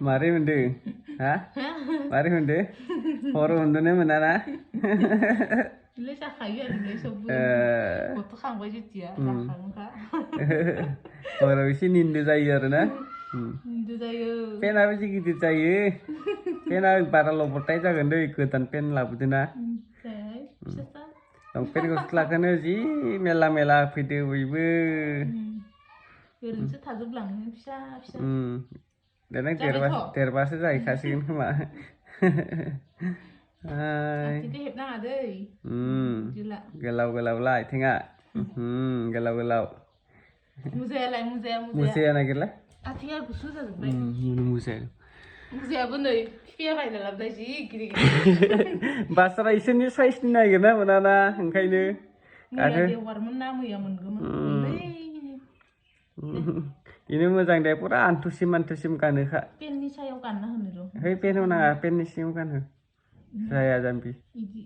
मारै मोनदों हा मारै मोनदों हर उन्दुनो मोना ना बिलाय जाखायो आरोलाय सबबो गथ' खांबाय जेथिया जाखागोनखा हराव एसे निन्दो जायो आरोना निन्दु जायो पेनाबो एसे गिदिर जायो पेना बारा लबरटाइट जागोन दै गोदान पेन लाबोदों ना जायाहाय फिसासा लंपेन्ट गस्लाखौनो जि मेला मेला फैदो बयबो ओरैनोसो थाजोबलाङो फिसा फिसा देनां जाबायथ' देरबासो जाहैखासिगोन खोमा आथिंखौ हेबनाङा दै बिदिला गोलाव गोलावला आथिङा गोलाव गोलाव मुजायालाय मुजाया नागिरला आथिङा गुसु जाजोब्बाय मुजायाबो नै फिफाया बायना लाबोनाय जि गिदिर गिदिर बास्रा इसोरनि साइजनि नागिरना मोनाना ओंखायनो मैया देवबारमोन ना मैया मोनगौमोन बेनो मोजां दे पुरा आन्थुसिम गानोखा पेननि सायाव गानना होनो र' है पेन होनाङा पेननि सिङाव गानहो जाया जाम्बि बिदि